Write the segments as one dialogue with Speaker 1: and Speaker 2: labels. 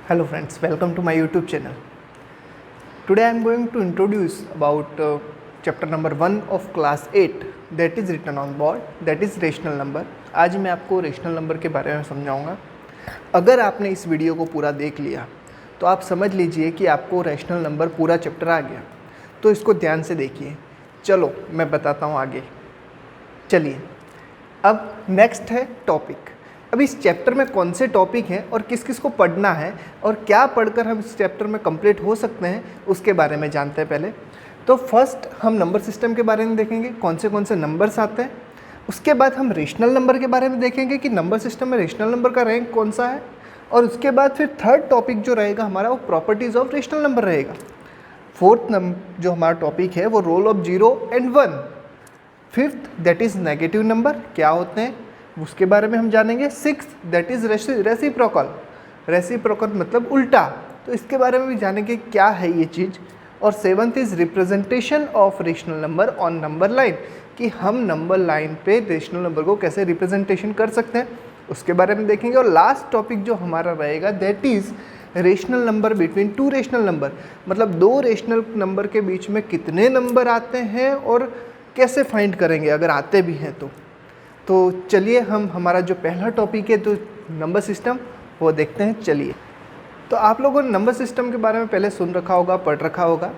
Speaker 1: Hello friends, welcome to my YouTube channel. Today I am going to introduce about chapter number 1 of class 8 that is written on board, that is rational number. आज मैं आपको rational number के बारे में समझाऊंगा. अगर आपने इस वीडियो को पूरा देख लिया तो आप समझ लीजिए कि आपको रेशनल नंबर पूरा चैप्टर आ गया. तो इसको ध्यान से देखिए. चलो मैं बताता हूँ आगे. चलिए अब नेक्स्ट है टॉपिक. अब इस चैप्टर में कौन से टॉपिक हैं और किस किस को पढ़ना है और क्या पढ़कर हम इस चैप्टर में कंप्लीट हो सकते हैं उसके बारे में जानते हैं. पहले तो फर्स्ट हम नंबर सिस्टम के बारे में देखेंगे, कौन से नंबर्स आते हैं. उसके बाद हम रेशनल नंबर के बारे में देखेंगे कि नंबर सिस्टम में रेशनल नंबर का रैंक कौन सा है. और उसके बाद फिर थर्ड टॉपिक जो रहेगा हमारा वो प्रॉपर्टीज़ ऑफ रेशनल नंबर रहेगा. फोर्थ जो हमारा टॉपिक है वो role of 0 and 1. Fifth that is negative number क्या होते हैं उसके बारे में हम जानेंगे. Six that is reciprocal. Reciprocal मतलब उल्टा, तो इसके बारे में भी जानेंगे क्या है ये चीज़. और seventh is representation of rational number on number line, कि हम नंबर लाइन पे रेशनल नंबर को कैसे रिप्रेजेंटेशन कर सकते हैं उसके बारे में देखेंगे. और लास्ट टॉपिक जो हमारा रहेगा that is rational number between two rational number, मतलब दो रेशनल नंबर के बीच में कितने नंबर आते हैं और कैसे फाइंड करेंगे अगर आते भी हैं तो चलिए हम हमारा जो पहला टॉपिक है तो नंबर सिस्टम वो देखते हैं. चलिए तो आप लोगों ने नंबर सिस्टम के बारे में पहले सुन रखा होगा, पढ़ रखा होगा.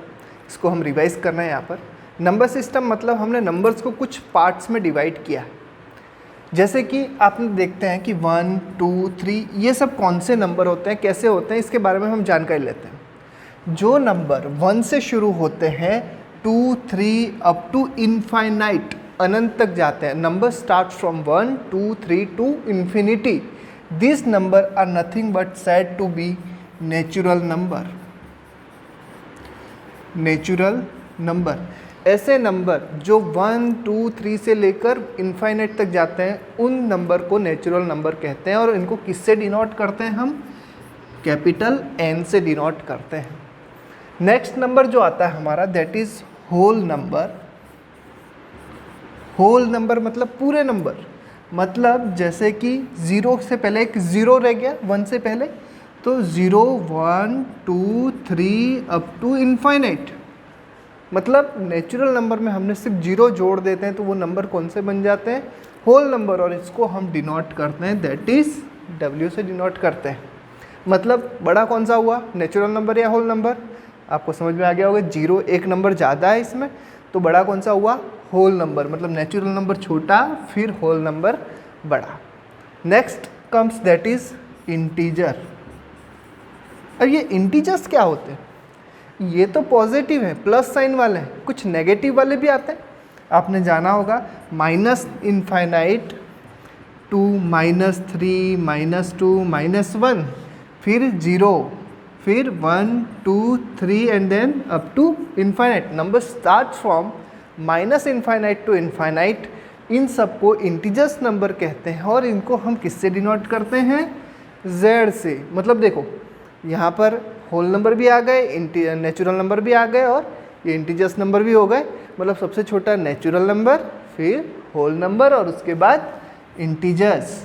Speaker 1: इसको हम रिवाइज करना है यहाँ पर. नंबर सिस्टम मतलब हमने नंबर्स को कुछ पार्ट्स में डिवाइड किया. जैसे कि आपने देखते हैं कि 1, 2, 3 ये सब कौन से नंबर होते हैं, कैसे होते हैं, इसके बारे में हम जानकारी लेते हैं. जो नंबर 1 से शुरू होते हैं 2, 3 अप टू इनफाइनाइट अनंत तक जाते हैं. Number start from 1, 2, 3 to infinity. This number are nothing but said to be natural number. Natural number ऐसे नंबर जो 1, 2, 3 से लेकर इनफाइनाइट तक जाते हैं उन नंबर को नेचुरल नंबर कहते हैं. और इनको किससे डिनोट करते हैं हम? कैपिटल N से डिनोट करते हैं. नेक्स्ट नंबर जो आता है हमारा that is whole number. Whole number मतलब पूरे नंबर, मतलब जैसे कि 0 से पहले एक 0 रह गया 1 से पहले, तो 0, 1, 2, 3 अप टू इनफाइनाइट. मतलब नेचुरल नंबर में हमने सिर्फ 0 जोड़ देते हैं तो वो नंबर कौन से बन जाते हैं? Whole number. और इसको हम डिनोट करते हैं दैट इज़ W से डिनोट करते हैं. मतलब बड़ा कौन सा हुआ, नेचुरल नंबर या होल नंबर? आपको समझ में आ गया होगा. 0 एक नंबर ज़्यादा है इसमें, तो बड़ा कौन सा हुआ? Whole number. मतलब नेचुरल नंबर छोटा फिर होल नंबर बड़ा. Next comes that is integer. अब ये इंटीजर्स क्या होते हैं? ये तो पॉजिटिव है, प्लस साइन वाले हैं. कुछ नेगेटिव वाले भी आते हैं. आपने जाना होगा माइनस इनफाइनाइट टू -3, -2, -1, फिर 0, फिर 1, 2, 3 and then up to infinite. Number start from minus infinite to infinite. इन सबको इंटीजर्स नंबर कहते हैं. और इनको हम किससे डिनोट करते हैं? Z से. मतलब देखो यहाँ पर होल नंबर भी आ गए, नेचुरल नंबर भी आ गए और ये इंटीजर्स नंबर भी हो गए. मतलब सबसे छोटा नेचुरल नंबर, फिर होल नंबर और उसके बाद इंटीजर्स,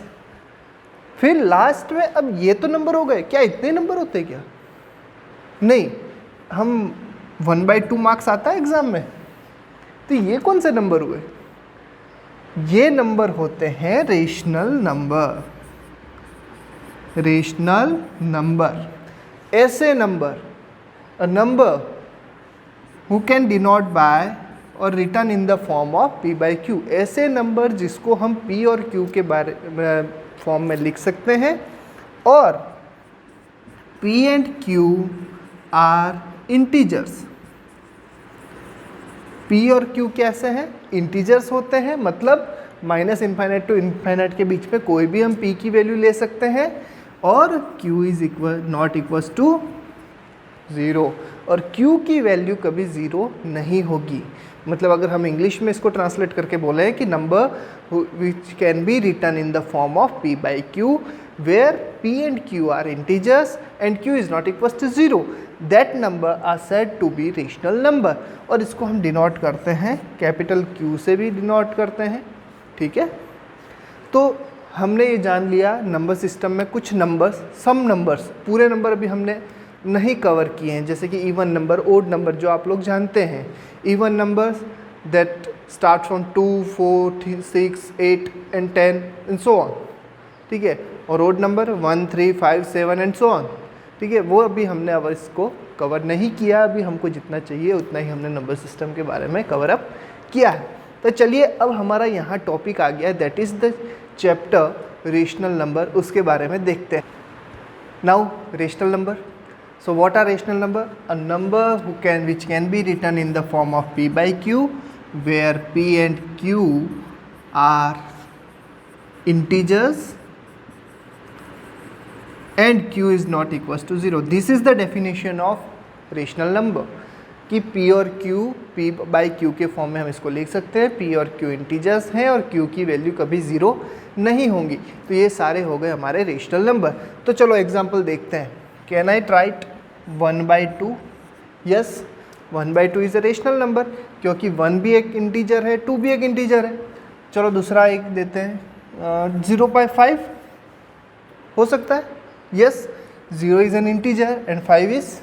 Speaker 1: फिर लास्ट में. अब ये तो नंबर हो गए. क्या इतने नंबर होते हैं क्या? नहीं. हम 1/2 मार्क्स आता है एग्जाम में, तो ये कौन से नंबर हुए? ये नंबर होते हैं रेशनल नंबर. रेशनल नंबर ऐसे number, a number who can denote by or written in the form of P/Q. ऐसे नंबर जिसको हम P और Q के बारे में फॉर्म में लिख सकते हैं. और P and Q are integers. P और Q कैसे हैं? इंटीजर्स होते हैं. मतलब माइनस इनफाइनाइट टू इनफाइनाइट के बीच में कोई भी हम P की वैल्यू ले सकते हैं और Q is not equals to 0. और Q की वैल्यू कभी 0 नहीं होगी. मतलब अगर हम इंग्लिश में इसको ट्रांसलेट करके बोले कि number which can be written in the form of P/Q where P and Q are integers and Q is not equals to 0, that number are said to be rational number. और इसको हम denote करते हैं capital Q से भी denote करते हैं. ठीक है. तो हमने ये जान लिया नंबर सिस्टम में कुछ नंबर्स, सम नंबर्स, पूरे नंबर अभी हमने नहीं कवर किए हैं, जैसे कि इवन नंबर, ओड नंबर जो आप लोग जानते हैं, even numbers that start from 2, 4, 6, 8 and 10 and so on, ठीक है, और odd number 1, 3, 5, 7 and so on, ठीक है। वो अभी हमने अब इसको कवर नहीं किया, अभी हमको जितना चाहिए उतना ही हमने नंबर सिस्टम के बारे में कवर अप किया है। तो चलिए अब हमारा यहाँ टॉपिक आ गया है, that is the chapter rational number, उसके बारे में देखते हैं। Now rational number, so what are rational number? A number which can be written in the form of p by q, where p and q are integers and q is not equals to 0. This is the definition of rational number कि p और q, p by q के form में हम इसको लिख सकते हैं। p और q इंटीजर्स हैं और q की वैल्यू कभी ज़ीरो नहीं होंगी। तो ये सारे हो गए हमारे रेशनल नंबर। तो चलो एग्जांपल देखते हैं। Can I right 1/2? Yes, 1/2 is a rational number, क्योंकि 1 भी एक इंटीजर है, 2 भी एक इंटीजर है। चलो दूसरा एक देते हैं, 0.5 हो सकता है। Yes, 0 is an integer and 5 is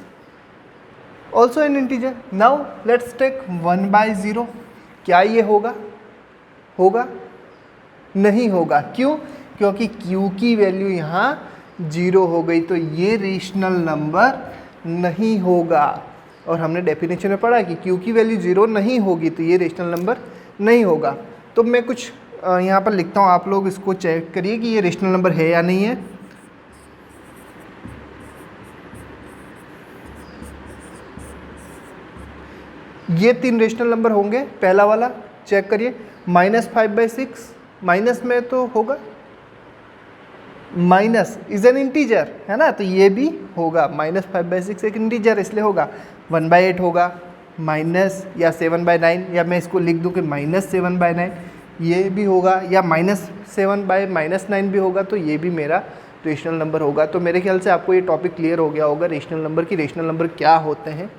Speaker 1: also an integer. Now let's take 1/0। क्या ये होगा? होगा? नहीं होगा। क्यों? क्योंकि q की वैल्यू यहाँ 0 हो गई, तो ये रेशनल नंबर नहीं होगा। और हमने डेफिनेशन में पढ़ा कि q की वैल्यू 0 नहीं होगी तो ये रेशनल नंबर नहीं होगा। तो मैं कुछ यहाँ पर लिखता हूँ, आप लोग इसको चेक करिए कि ये रेशनल नंबर है या नहीं है। ये 3 रेशनल नंबर होंगे। पहला वाला चेक करिए, -5/6, माइनस में तो होगा, माइनस इज एन इंटीजर है ना, तो ये भी होगा। -5/6 एक इंटीजर इसलिए होगा। 1/8 होगा, माइनस या 7/9, या मैं इसको लिख दूं कि -7/9 ये भी होगा, या -7/-9 भी होगा, तो ये भी मेरा रेशनल नंबर होगा। तो मेरे ख्याल से आपको ये टॉपिक क्लियर हो गया होगा रेशनल नंबर की, रेशनल नंबर क्या होते हैं,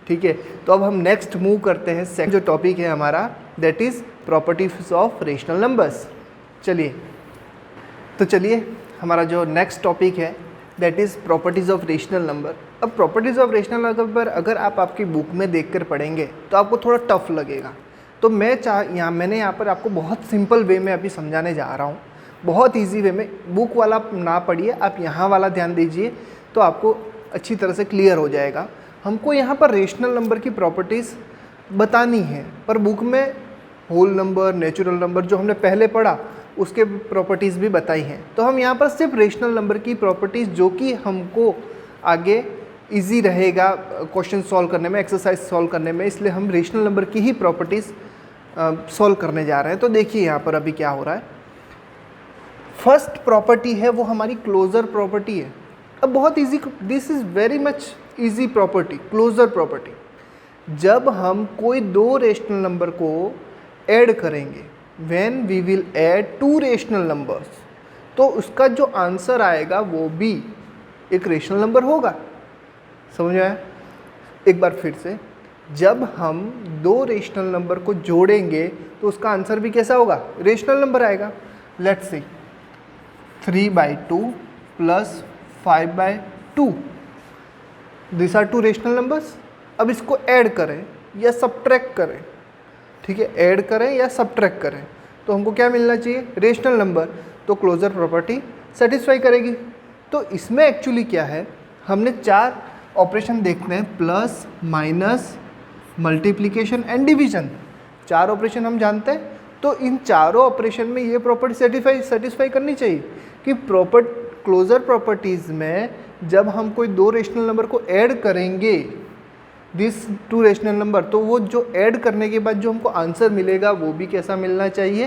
Speaker 1: ठीक है। तो अब हम नेक्स्ट मूव करते हैं। सेकंड जो टॉपिक है हमारा, that is properties of rational numbers. चलिए हमारा जो नेक्स्ट टॉपिक है that is properties of rational number. अब प्रॉपर्टीज़ ऑफ रेशनल नंबर अगर आप आपकी बुक में देखकर पढ़ेंगे तो आपको थोड़ा टफ लगेगा। तो मैंने यहाँ पर आपको बहुत सिंपल वे में अभी समझाने जा रहा हूँ, बहुत ईजी वे में। बुक वाला ना पढ़िए, आप यहाँ वाला ध्यान दीजिए तो आपको अच्छी तरह से क्लियर हो जाएगा। हमको यहाँ पर रेशनल नंबर की प्रॉपर्टीज़ बतानी है, पर बुक में होल नंबर, नेचुरल नंबर जो हमने पहले पढ़ा उसके प्रॉपर्टीज़ भी बताई हैं। तो हम यहाँ पर सिर्फ रेशनल नंबर की प्रॉपर्टीज़, जो कि हमको आगे इजी रहेगा क्वेश्चन सॉल्व करने में, एक्सरसाइज सॉल्व करने में, इसलिए हम रेशनल नंबर की ही प्रॉपर्टीज़ सॉल्व करने जा रहे हैं। तो देखिए यहाँ पर अभी क्या हो रहा है। फर्स्ट प्रॉपर्टी है वो हमारी क्लोजर प्रॉपर्टी है। अब बहुत easy, this is very much easy property, closure property. जब हम कोई दो रेशनल नंबर को ऐड करेंगे, when we will add 2 rational numbers, तो उसका जो आंसर आएगा वो भी एक रेशनल नंबर होगा। समझ में आया? एक बार फिर से, जब हम 2 रेशनल नंबर को जोड़ेंगे तो उसका आंसर भी कैसा होगा? रेशनल नंबर आएगा। Let's see 3/2 plus 5/2, this are 2 rational numbers. अब इसको ऐड करें या सब्ट्रैक्ट करें, ठीक है, ऐड करें या सब्ट्रैक्ट करें तो हमको क्या मिलना चाहिए? Rational number. तो क्लोजर प्रॉपर्टी सेटिस्फाई करेगी। तो इसमें एक्चुअली क्या है, हमने 4 ऑपरेशन देखते हैं, plus, minus, multiplication and division. 4 operation हम जानते हैं। तो इन चारों ऑपरेशन में ये प्रॉपर्टी सेटिस्फाई करनी चाहिए कि क्लोजर प्रॉपर्टीज़ में जब हम कोई 2 रेशनल नंबर को ऐड करेंगे, दिस 2 रेशनल नंबर, तो वो जो ऐड करने के बाद जो हमको आंसर मिलेगा वो भी कैसा मिलना चाहिए?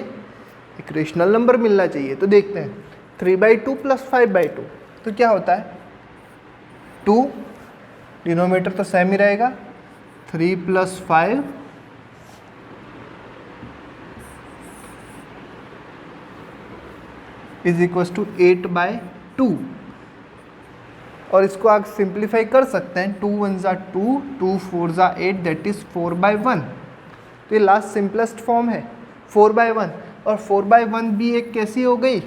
Speaker 1: एक रेशनल नंबर मिलना चाहिए। तो देखते हैं 3/2 प्लस 5/2, तो क्या होता है? 2, डिनोमिनेटर तो सेम ही रहेगा, 3 प्लस 5 इज इक्वल्स टू 8/2। और इसको आप सिंप्लीफाई कर सकते हैं, 2 1 ज़ा 2, 2 4 ज़ा 8, दैट इज़ 4/1। तो ये लास्ट सिंपलेस्ट फॉर्म है 4/1। और 4/1 भी एक कैसी हो गई?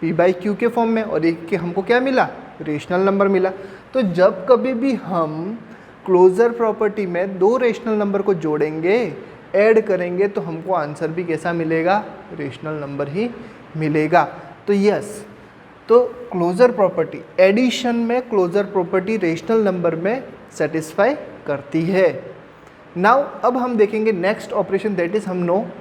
Speaker 1: p/q के फॉर्म में, और एक के हमको क्या मिला, रेशनल नंबर मिला। तो जब कभी भी हम क्लोजर प्रॉपर्टी में दो रेशनल नंबर को जोड़ेंगे, ऐड करेंगे, तो हमको आंसर भी कैसा मिलेगा, रेशनल नंबर ही मिलेगा। तो यस, तो क्लोजर प्रॉपर्टी एडिशन में क्लोजर प्रॉपर्टी रेशनल नंबर में सेटिस्फाई करती है। नाउ अब हम देखेंगे next operation, that is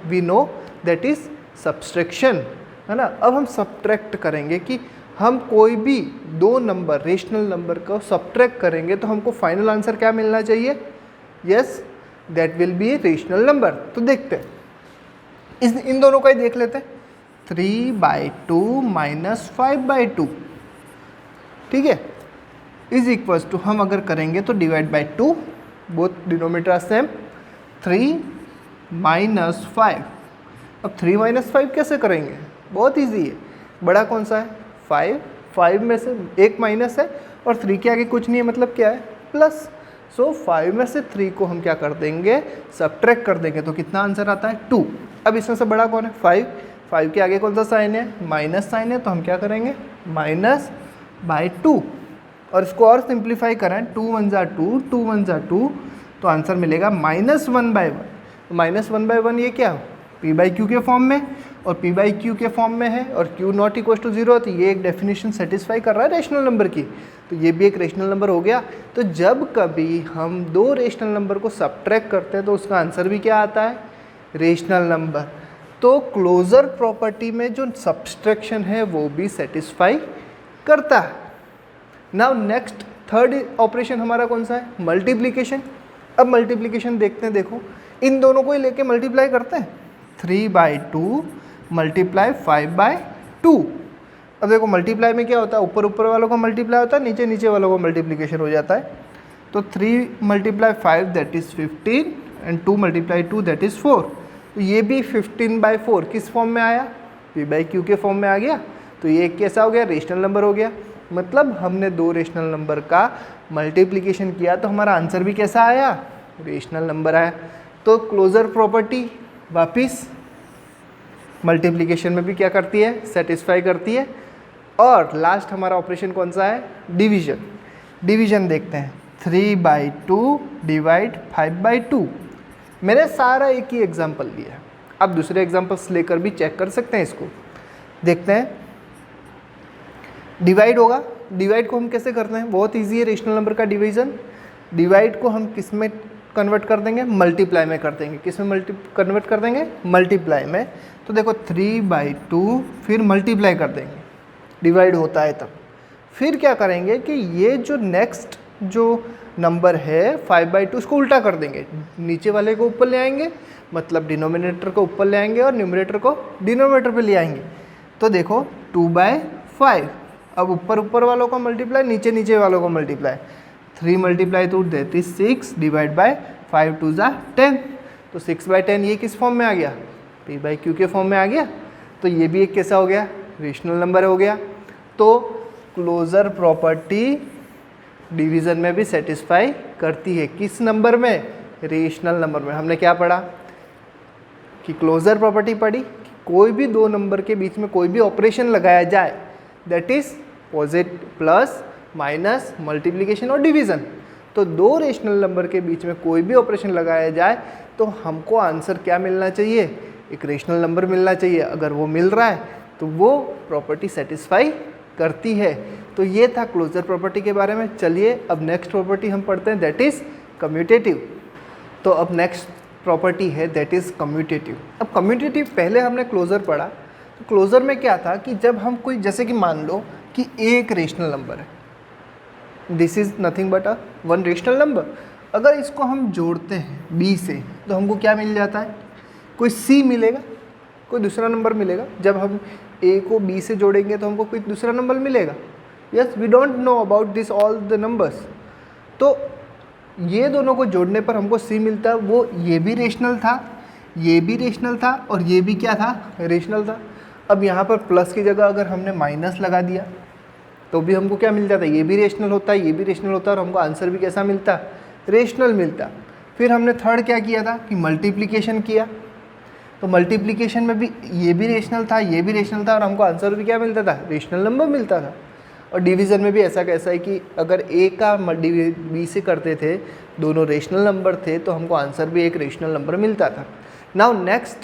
Speaker 1: we know that is subtraction, है ना। अब हम सब्ट्रैक्ट करेंगे कि हम कोई भी दो नंबर रेशनल नंबर को सब्ट्रैक्ट करेंगे तो हमको फाइनल आंसर क्या मिलना चाहिए, yes that will B a rational number. तो देखते हैं इन दोनों का ही देख लेते हैं। 3/2 माइनस 5/2, ठीक है, इज इक्वल्स टू, हम अगर करेंगे तो divide by 2, both denominator are same, 3 minus 5। अब 3 माइनस 5 कैसे करेंगे, बहुत इजी है। बड़ा कौन सा है, 5 में से एक माइनस है और 3 के आगे कुछ नहीं है, मतलब क्या है, प्लस। सो 5 में से 3 को हम क्या कर देंगे, सब्ट्रैक्ट कर देंगे, तो कितना आंसर आता है, 2। अब इसमें से बड़ा कौन है, 5 के आगे कौन सा साइन है, माइनस साइन है, तो हम क्या करेंगे, -/2। और इसको और सिंप्लीफाई करें, 2 1 जा 2, 2 1 जा 2, तो आंसर मिलेगा -1/1। -1/1 ये क्या, p/q के फॉर्म में, और p/q के फॉर्म में है, और q नॉट इक्वल टू 0, तो ये एक डेफिनेशन सेटिस्फाई कर रहा है रेशनल नंबर की, तो ये भी एक रेशनल नंबर हो गया। तो जब कभी हम दो रेशनल नंबर को सब्ट्रैक्ट करते हैं तो उसका आंसर भी क्या आता है, रेशनल नंबर। तो क्लोजर प्रॉपर्टी में जो सब्सट्रैक्शन है वो भी सेटिस्फाई करता है। नाउ नेक्स्ट थर्ड ऑपरेशन हमारा कौन सा है, मल्टीप्लिकेशन। अब मल्टीप्लिकेशन देखते हैं, देखो इन दोनों को ही लेके मल्टीप्लाई करते हैं, 3/2 मल्टीप्लाई 5/2। अब देखो मल्टीप्लाई में क्या होता है, ऊपर ऊपर वालों का मल्टीप्लाई होता है, नीचे नीचे वालों का मल्टीप्लिकेशन हो जाता है। तो 3 × 5 that is 15 and 2 × 2 that is 4। तो ये भी 15/4 किस फॉर्म में आया, p/q के फॉर्म में आ गया। तो ये कैसा हो गया, रेशनल नंबर हो गया। मतलब हमने दो रेशनल नंबर का मल्टीप्लिकेशन किया तो हमारा आंसर भी कैसा आया, रेशनल नंबर आया। तो क्लोजर प्रॉपर्टी वापिस मल्टीप्लिकेशन में भी क्या करती है, सेटिस्फाई करती है। और लास्ट हमारा ऑपरेशन कौन सा है, डिवीजन। डिवीजन देखते हैं, 3/2 डिवाइड 5/2। मैंने सारा एक ही एग्जाम्पल लिया है, आप दूसरे एग्जाम्पल्स लेकर भी चेक कर सकते हैं। इसको देखते हैं, डिवाइड होगा। डिवाइड को हम कैसे करते हैं, बहुत इजी है रेशनल नंबर का डिवीजन। डिवाइड को हम किस में कन्वर्ट कर देंगे, मल्टीप्लाई में कर देंगे। किस में कन्वर्ट कर देंगे, मल्टीप्लाई में। तो देखो 3/2 फिर मल्टीप्लाई कर देंगे, डिवाइड होता है तब। फिर क्या करेंगे कि ये जो नेक्स्ट जो नंबर है 5/2 उसको उल्टा कर देंगे, नीचे वाले को ऊपर ले आएंगे, मतलब डिनोमिनेटर को ऊपर ले आएंगे और न्यूमरेटर को डिनोमिनेटर पे ले आएंगे। तो देखो 2/5, अब ऊपर ऊपर वालों का मल्टीप्लाई, नीचे नीचे वालों का multiply. 3 × 2 that is 6 divide by 5 2 = 10। तो 6/10 ये किस फॉर्म में आ गया, p/q के फॉर्म में आ गया। तो ये भी एक कैसा हो गया, रेशनल नंबर हो गया। तो क्लोजर प्रॉपर्टी डिवीज़न में भी सेटिस्फाई करती है, किस नंबर में, रेशनल नंबर में। हमने क्या पढ़ा कि क्लोजर प्रॉपर्टी पढ़ी कि कोई भी दो नंबर के बीच में कोई भी ऑपरेशन लगाया जाए, that is plus minus multiplication और डिवीज़न। तो दो रेशनल नंबर के बीच में कोई भी ऑपरेशन लगाया जाए तो हमको आंसर क्या मिलना चाहिए, एक रेशनल नंबर मिलना चाहिए। अगर वो मिल रहा है तो वो प्रॉपर्टी सेटिस्फाई करती है। तो ये था क्लोजर प्रॉपर्टी के बारे में। चलिए अब नेक्स्ट प्रॉपर्टी हम पढ़ते हैं, दैट इज़ कम्यूटेटिव। तो अब नेक्स्ट प्रॉपर्टी है दैट इज़ कम्यूटेटिव। अब कम्यूटेटिव पहले हमने क्लोजर पढ़ा, तो क्लोजर में क्या था कि जब हम कोई, जैसे कि मान लो कि एक रेशनल नंबर है, this is nothing but a one rational number. अगर इसको हम जोड़ते हैं b से तो हमको क्या मिल जाता है, कोई c मिलेगा, कोई दूसरा नंबर मिलेगा। जब हम a को b से जोड़ेंगे तो हमको कोई दूसरा नंबर मिलेगा। Yes, we don't know about this all the numbers. तो ये दोनों को जोड़ने पर हमको c मिलता है। वो ये भी रेशनल था, ये भी रेशनल था, और ये भी क्या था, रेशनल था। अब यहाँ पर प्लस की जगह अगर हमने माइनस लगा दिया तो भी हमको क्या मिल जाता है, ये भी रेशनल होता है, ये भी रेशनल होता है, और हमको आंसर भी कैसा मिलता, रेशनल मिलता। फिर हमने थर्ड क्या किया था कि मल्टीप्लिकेशन किया। तो मल्टीप्लिकेशन में भी ये भी रेशनल था, ये भी रेशनल था, और हमको आंसर भी क्या मिलता था, रेशनल नंबर मिलता था। और डिवीज़न में भी ऐसा कैसा है कि अगर ए का बी से करते थे, दोनों रेशनल नंबर थे, तो हमको आंसर भी एक रेशनल नंबर मिलता था। नाउ नेक्स्ट,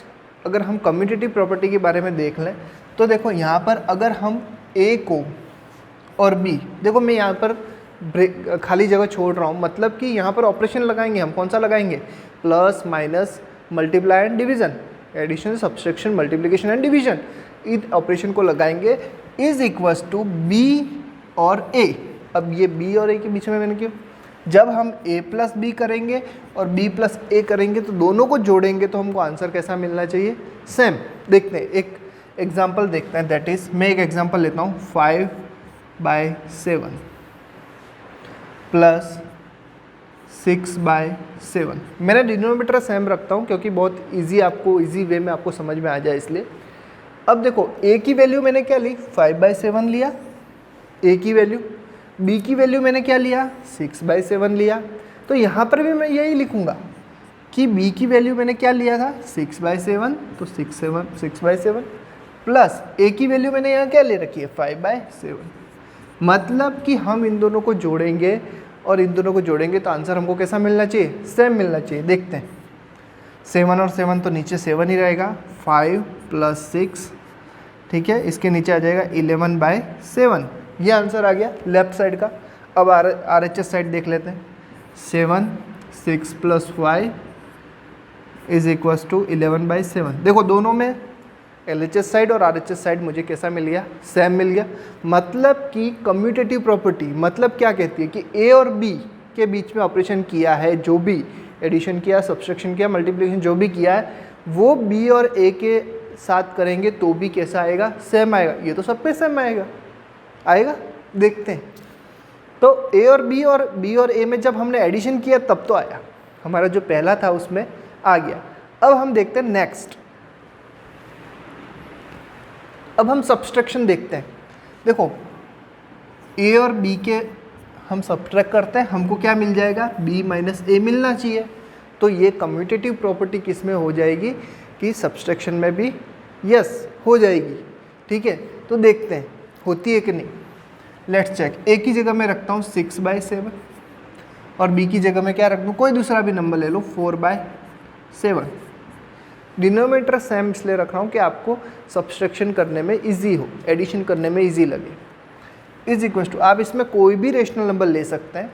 Speaker 1: अगर हम कम्यूटेटिव प्रॉपर्टी के बारे में देख लें तो देखो यहाँ पर अगर हम ए को और बी, देखो मैं यहाँ पर खाली जगह छोड़ रहा हूँ, मतलब कि यहाँ पर ऑपरेशन लगाएंगे हम, कौन सा लगाएंगे, plus minus multiply and division, addition subtraction multiplication and division, इस ऑपरेशन को लगाएंगे इज इक्वल्स टू बी और ए। अब ये बी और ए के बीच में मैंने क्यों, जब हम a प्लस बी करेंगे और b प्लस ए करेंगे तो दोनों को जोड़ेंगे तो हमको आंसर कैसा मिलना चाहिए, सेम। देखते हैं एक एग्जांपल देखते हैं, दैट इज मैं एक एग्जांपल लेता हूँ 5/7 प्लस 6/7। मैंने डिनोमिनेटर सेम रखता हूँ क्योंकि बहुत ईजी, आपको ईजी वे में आपको समझ में आ जाए इसलिए। अब देखो a की वैल्यू मैंने क्या ली, 5/7 लिया a की वैल्यू, b की वैल्यू मैंने क्या लिया, 6/7 लिया। तो यहाँ पर भी मैं यही लिखूँगा कि b की वैल्यू मैंने क्या लिया था, 6/7, तो 6/7 प्लस a की वैल्यू मैंने यहाँ क्या ले रखी है, 5/7। मतलब कि हम इन दोनों को जोड़ेंगे और इन दोनों को जोड़ेंगे तो आंसर हमको कैसा मिलना चाहिए, सेम मिलना चाहिए। देखते हैं, 7 और 7 तो नीचे 7 ही रहेगा, 5 + 6, ठीक है, इसके नीचे आ जाएगा 11/7। ये आंसर आ गया लेफ्ट साइड का। अब RHS साइड देख लेते हैं, 7 6 + 5 = 11/7। देखो दोनों में LHS साइड और RHS साइड मुझे कैसा मिल गया, सेम मिल गया। मतलब कि कम्यूटेटिव प्रॉपर्टी मतलब क्या कहती है कि A और B के बीच में ऑपरेशन किया है, जो भी एडिशन किया, सब्सट्रैक्शन किया, मल्टीप्लिकेशन जो भी किया है, वो B और A के साथ करेंगे तो भी कैसा आएगा, सेम आएगा। ये तो सब पे सेम आएगा, देखते हैं। तो A और B और A में जब हमने एडिशन किया तब तो आया, हमारा जो पहला था उसमें आ गया। अब हम देखते हैं नेक्स्ट, अब हम सब्सट्रैक्शन देखते हैं। देखो A और B के हम सब्ट्रैक्ट करते हैं, हमको क्या मिल जाएगा, B - A मिलना चाहिए। तो ये कम्यूटेटिव प्रॉपर्टी किस में हो जाएगी कि सब्सट्रैक्शन में भी यस हो जाएगी, ठीक है। तो देखते हैं होती है कि नहीं, लेट्स चेक। A की जगह मैं रखता हूँ 6/7 और B की जगह मैं क्या रख दूँ, कोई दूसरा भी नंबर ले लो, 4/7। डिनोमिनेटर सेम इसलिए रख रहा हूँ कि आपको सब्सट्रैक्शन करने में इजी हो, एडिशन करने में इजी लगे। इज इक्वल टू, आप इसमें कोई भी रेशनल नंबर ले सकते हैं।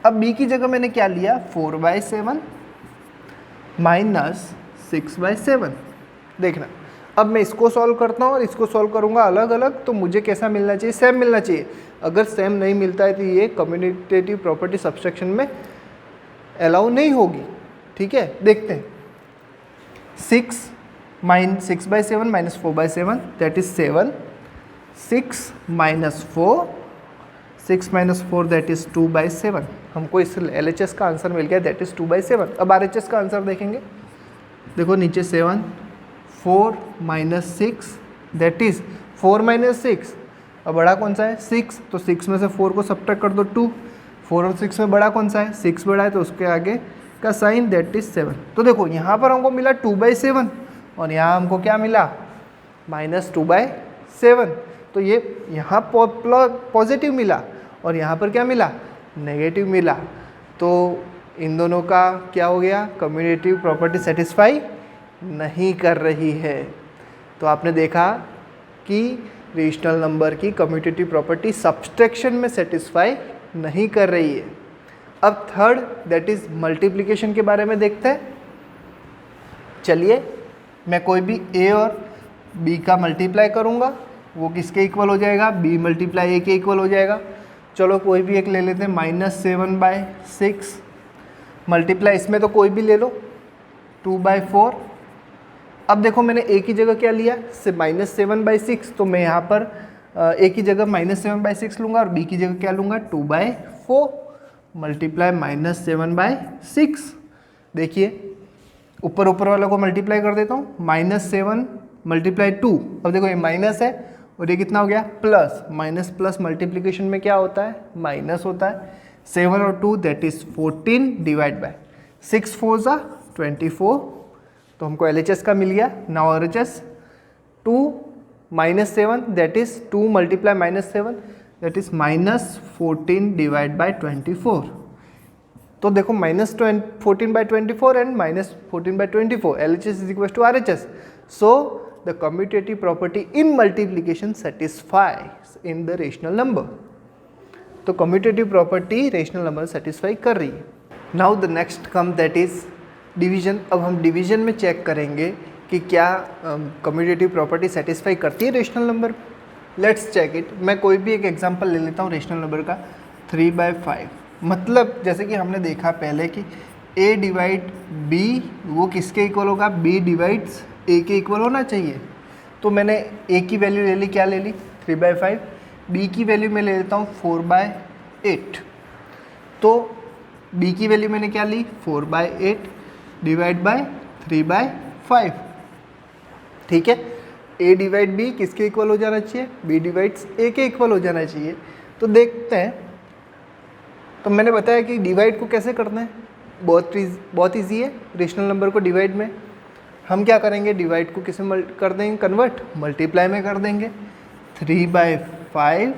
Speaker 1: अब B की जगह मैंने क्या लिया, 4/7 माइनस 6/7। देखना, अब मैं इसको सॉल्व करता हूँ और इसको सॉल्व करूँगा अलग अलग, तो मुझे कैसा मिलना चाहिए, सेम मिलना चाहिए। अगर सेम नहीं मिलता है तो ये कम्यूटेटिव प्रॉपर्टी सब्सट्रैक्शन में अलाउ नहीं होगी, ठीक है। देखते हैं, 6/7 minus 4/7 that is 7, 6 - 4 that is 2/7। हमको इस LHS का आंसर मिल गया, दैट इज 2/7। अब RHS का आंसर देखेंगे, देखो नीचे 7, 4 - 6 दैट इज 4 - 6। अब बड़ा कौन सा है, 6, तो 6 में से 4 को सब्ट्रैक्ट कर दो, 2। 4 और 6 में बड़ा कौन सा है, 6 बड़ा है, तो उसके आगे का साइन दैट इज 7। तो देखो यहाँ पर हमको मिला 2/7 और यहाँ हमको क्या मिला, -2/7। तो ये यहाँ पॉजिटिव मिला और यहाँ पर क्या मिला, नेगेटिव मिला। तो इन दोनों का क्या हो गया, कम्यूटेटिव प्रॉपर्टी सेटिस्फाई नहीं कर रही है। तो आपने देखा कि रेशनल नंबर की कम्यूटेटिव प्रॉपर्टी सब्सट्रैक्शन में सेटिस्फाई नहीं कर रही है। अब थर्ड दैट इज मल्टीप्लिकेशन के बारे में देखते हैं। चलिए, मैं कोई भी A और B का मल्टीप्लाई करूँगा, वो किसके इक्वल हो जाएगा, B × A के इक्वल हो जाएगा। चलो कोई भी एक ले लेते हैं, -7/6 मल्टीप्लाई, इसमें तो कोई भी ले लो, 2/4। अब देखो मैंने A की जगह क्या लिया, -7/6, तो मैं यहाँ पर A की जगह -7/6 लूँगा और B की जगह क्या लूँगा, 2/4 मल्टीप्लाई -7/6। देखिए ऊपर वाला को मल्टीप्लाई कर देता हूँ, -7 × 2। अब देखो ये माइनस है और ये कितना हो गया, प्लस। माइनस प्लस मल्टीप्लिकेशन में क्या होता है, माइनस होता है। 7 और 2 दैट इज 14 डिवाइड बाय 6 4 = 24 तो हमको LHS का मिल गया। Now RHS 2 minus 7 that is 2 multiply minus 7 that is minus 14 divided by 24। तो देखो minus 14 by 24 and minus 14 by 24 LHS is equals to RHS। So the commutative property in multiplication satisfies in the rational number। तो commutative property rational number satisfy कर रही है। Now the next come that is division। अब हम division में check करेंगे कि क्या कम्यूटेटिव प्रॉपर्टी सेटिस्फाई करती है rational number. Let's check it. मैं कोई भी एक एग्जांपल ले लेता हूँ रेशनल नंबर का 3/5। मतलब जैसे कि हमने देखा पहले कि a डिवाइड b वो किसके इक्वल होगा, b डिवाइड्स a के इक्वल होना चाहिए। तो मैंने a की वैल्यू ले ली, क्या ले ली 3/5। b की वैल्यू मैं ले लेता हूँ 4/8। तो b की वैल्यू मैंने क्या ली 4/8 डिवाइड बाय 3/5। ठीक है, a डिवाइड b किसके इक्वल हो जाना चाहिए, b डिवाइड्स a के इक्वल हो जाना चाहिए। तो देखते हैं। तो मैंने बताया कि डिवाइड को कैसे करना है, बहुत ईजी है। रेशनल नंबर को डिवाइड में हम क्या करेंगे, डिवाइड को किस में कर देंगे, कन्वर्ट, मल्टीप्लाई में कर देंगे। 3/5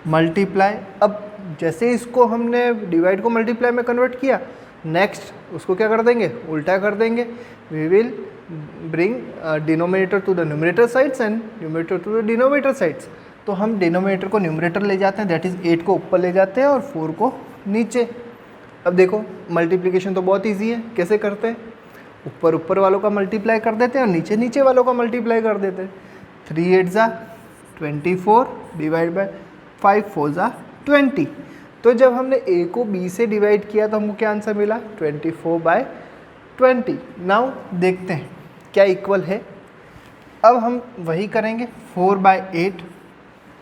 Speaker 1: मल्टीप्लाई। अब जैसे इसको हमने डिवाइड को मल्टीप्लाई में कन्वर्ट किया, नेक्स्ट उसको क्या कर देंगे, उल्टा कर देंगे। We will bring denominator to the numerator sides and numerator to the denominator sides. तो हम डिनोमिनेटर को न्यूमरेटर ले जाते हैं, दैट इज़ 8 को ऊपर ले जाते हैं और 4 को नीचे। अब देखो मल्टीप्लिकेशन तो बहुत इजी है, कैसे करते हैं, ऊपर वालों का मल्टीप्लाई कर देते हैं और नीचे वालों का मल्टीप्लाई कर देते हैं। 3 8 ज़ा 24 डिवाइड बाय 5 4 ज़ा 20। तो जब हमने a को b से डिवाइड किया तो हमको क्या आंसर मिला 24/20। नाउ देखते हैं क्या इक्वल है। अब हम वही करेंगे 4/8।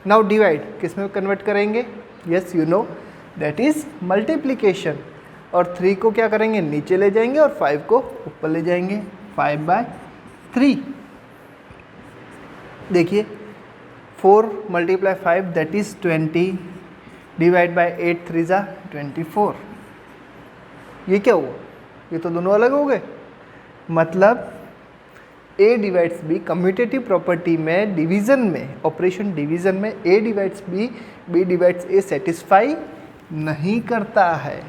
Speaker 1: नाउ डिवाइड किस में कन्वर्ट करेंगे, yes you know that is multiplication. और 3 को क्या करेंगे, नीचे ले जाएंगे और 5 को ऊपर ले जाएंगे, 5/3। देखिए 4 × 5 दैट इज 20 डिवाइड बाय 8 3 ज़ा 24। ये क्या हुआ, ये तो दोनों अलग हो गए। मतलब a divides b commutative property में, डिवीज़न में, ऑपरेशन डिवीज़न में a divides b divides a satisfy नहीं करता है।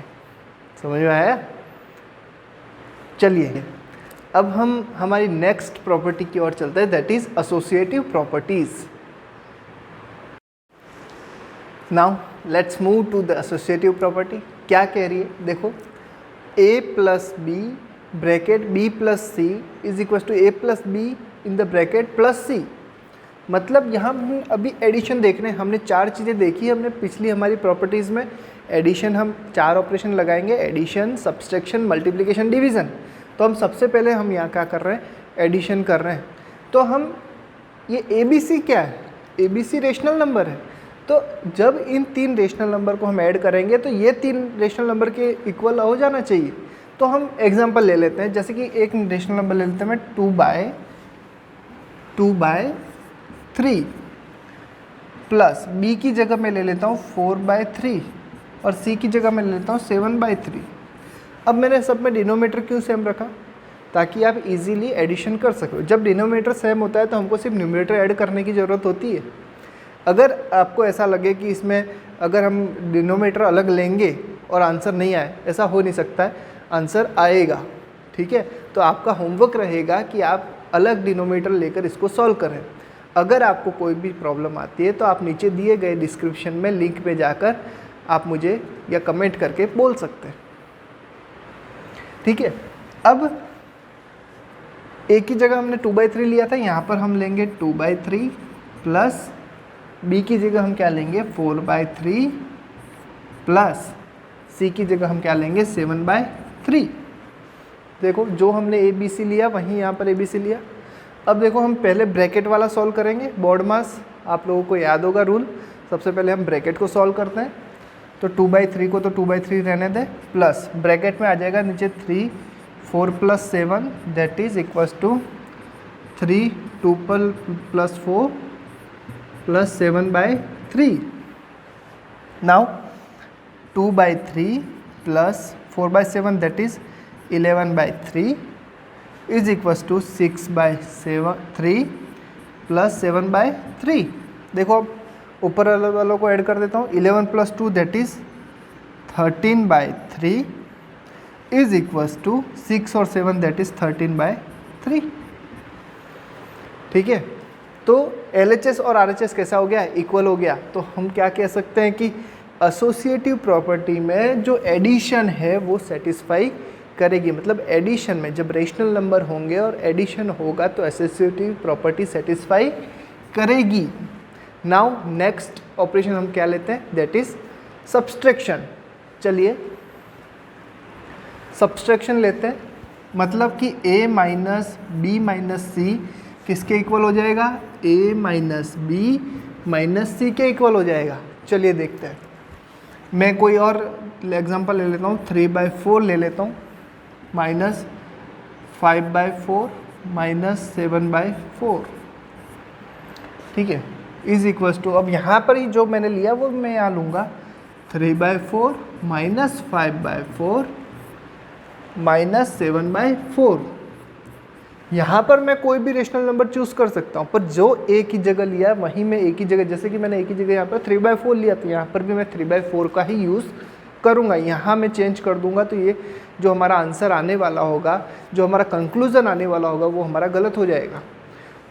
Speaker 1: समझ में आया। चलिए अब हम हमारी नेक्स्ट प्रॉपर्टी की ओर चलते हैं, that is associative properties. Now let's move to the associative property. क्या कह रही है, देखो a plus B bracket b plus C is equal to a plus B in the bracket plus C. मतलब यहाँ हम अभी एडिशन देख रहे हैं। हमने 4 चीज़ें देखी हमने पिछली हमारी प्रॉपर्टीज़ में। एडिशन हम 4 ऑपरेशन लगाएंगे, एडिशन, सब्सट्रैक्शन, मल्टीप्लिकेशन, डिवीज़न। तो हम सबसे पहले हम यहाँ क्या कर रहे हैं, एडिशन कर रहे हैं। तो हम ये ABC क्या है, ABC रेशनल नंबर है। तो जब इन 3 रेशनल नंबर को हम ऐड करेंगे तो ये 3 रेशनल नंबर के इक्वल हो जाना चाहिए। तो हम एग्जांपल ले लेते हैं, जैसे कि एक रेशनल नंबर ले लेते हैं मैं 2/3 प्लस b की जगह मैं ले लेता हूँ 4/3 और c की जगह मैं ले लेता हूँ 7/3। अब मैंने सब में डिनोमिनेटर क्यों सेम रखा, ताकि आप इजीली एडिशन कर सको। जब डिनोमिनेटर सेम होता है तो हमको सिर्फ न्यूमरेटर ऐड करने की ज़रूरत होती है। अगर आपको ऐसा लगे कि इसमें अगर हम डिनोमिनेटर अलग लेंगे और आंसर नहीं आए, ऐसा हो नहीं सकता है, आंसर आएगा। ठीक है, तो आपका होमवर्क रहेगा कि आप अलग डिनोमिनेटर लेकर इसको सॉल्व करें। अगर आपको कोई भी प्रॉब्लम आती है तो आप नीचे दिए गए डिस्क्रिप्शन में लिंक पे जाकर आप मुझे या कमेंट करके बोल सकते हैं। ठीक है, अब a की जगह हमने 2/3 लिया था, यहाँ पर हम लेंगे 2/3 प्लस b की जगह हम क्या लेंगे 4/3 प्लस c की जगह हम क्या लेंगे 7/3। देखो जो हमने ABC लिया वहीं यहाँ पर ABC लिया। अब देखो हम पहले ब्रैकेट वाला सॉल्व करेंगे, बोर्ड मास आप लोगों को याद होगा रूल। सबसे पहले हम ब्रैकेट को सॉल्व करते हैं। तो 2/3 को तो 2/3 रहने दें, प्लस ब्रैकेट में आ जाएगा नीचे 3 4 + 7 that is equals to 3 2 + 4 + 7/3। Now 2/3 plus 4/7 that is 11/3 is equals to 6/3 plus 7/3। देखो अब ऊपर वालों को ऐड कर देता हूँ। 11 + 2 that is 13/3 is equals to 6 और 7 दैट इज़ 13/3। ठीक है, तो LHS और RHS कैसा हो गया, इक्वल हो गया। तो हम क्या कह सकते हैं कि एसोसिएटिव प्रॉपर्टी में जो एडिशन है वो सेटिस्फाई करेगी। मतलब एडिशन में जब रेशनल नंबर होंगे और एडिशन होगा तो एसोसिएटिव प्रॉपर्टी सेटिस्फाई करेगी। नाउ नेक्स्ट ऑपरेशन हम क्या लेते हैं, दैट इज सब्सट्रैक्शन। चलिए सब्सट्रैक्शन लेते हैं, मतलब कि A minus B minus C किसके इक्वल हो जाएगा, A minus B minus C के इक्वल हो जाएगा। चलिए देखते हैं, मैं कोई और एग्जांपल ले लेता हूँ। 3/4 ले लेता हूँ माइनस 5/4 माइनस 7/4। ठीक है, इज इक्वल्स टू, अब यहाँ पर ही जो मैंने लिया वो मैं यहाँ लूँगा 3/4 माइनस 5/4 माइनस 7/4। यहाँ पर मैं कोई भी रेशनल नंबर चूज़ कर सकता हूँ, पर जो ए की जगह लिया है वहीं मैं ए की जगह, जैसे कि मैंने ए की जगह यहाँ पर 3/4 लिया, तो यहाँ पर भी मैं 3/4 का ही यूज़ करूँगा। यहाँ मैं चेंज कर दूँगा तो ये जो हमारा आंसर आने वाला होगा, जो हमारा कंक्लूजन आने वाला होगा वो हमारा गलत हो जाएगा।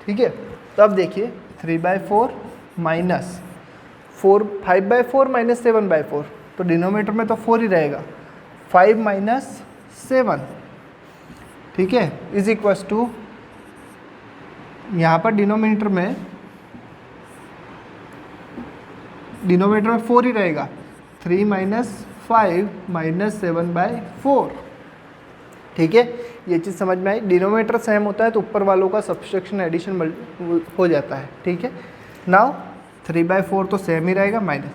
Speaker 1: ठीक है, तो अब देखिए 3/4 माइनस 5/4 माइनस 7/4, तो डिनोमिनेटर में तो 4 ही रहेगा। 5 माइनस 7, ठीक है, इज इक्वल्स टू, यहाँ पर डिनोमिनेटर में 4 ही रहेगा। 3 माइनस 5 माइनस 7/4। ठीक है, ये चीज़ समझ में आई। डिनोमिनेटर सेम होता है तो ऊपर वालों का सब्सट्रैक्शन एडिशन हो जाता है। ठीक है, नाउ 3/4 तो सेम ही रहेगा, माइनस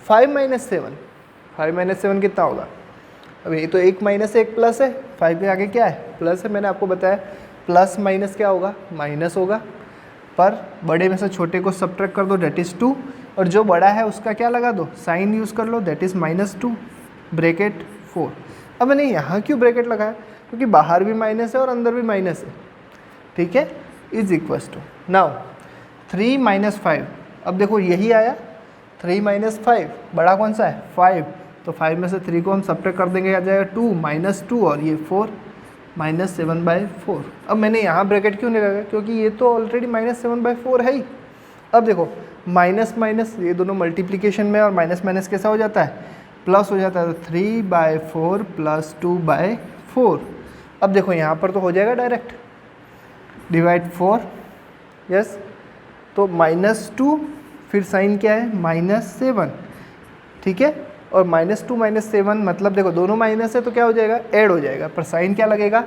Speaker 1: 5 माइनस 7, 5 माइनस 7 कितना होगा, अब ये तो 1 माइनस 1 प्लस है, 5 के आगे क्या है, प्लस है। मैंने आपको बताया प्लस माइनस क्या होगा, माइनस होगा, पर बड़े में से छोटे को सब्ट्रैक्ट कर दो, डेट इज़ 2, और जो बड़ा है उसका क्या लगा दो, साइन यूज़ कर लो, डेट इज़ -2 ब्रैकेट 4। अब मैंने यहाँ क्यों ब्रैकेट लगाया, क्योंकि बाहर भी माइनस है और अंदर भी माइनस है। ठीक है, is equals to, now 3 minus 5, अब देखो यही आया 3 माइनस 5, बड़ा कौन सा है 5, तो 5 में से 3 को हम सब्ट्रैक्ट कर देंगे, आ जाएगा 2 -2 और ये 4 माइनस 7/4। अब मैंने यहाँ ब्रैकेट क्यों नहीं लगाया, क्योंकि ये तो ऑलरेडी माइनस 7/4 है ही। अब देखो माइनस माइनस ये दोनों मल्टीप्लिकेशन में, और माइनस माइनस कैसा हो जाता है, प्लस हो जाता है, तो 3/4 प्लस 2/4। अब देखो यहाँ पर तो हो जाएगा डायरेक्ट, डिवाइड 4, यस, तो -2, फिर साइन क्या है -7। ठीक है, और -2 -7 मतलब देखो दोनों माइनस है तो क्या हो जाएगा, ऐड हो जाएगा, पर साइन क्या लगेगा,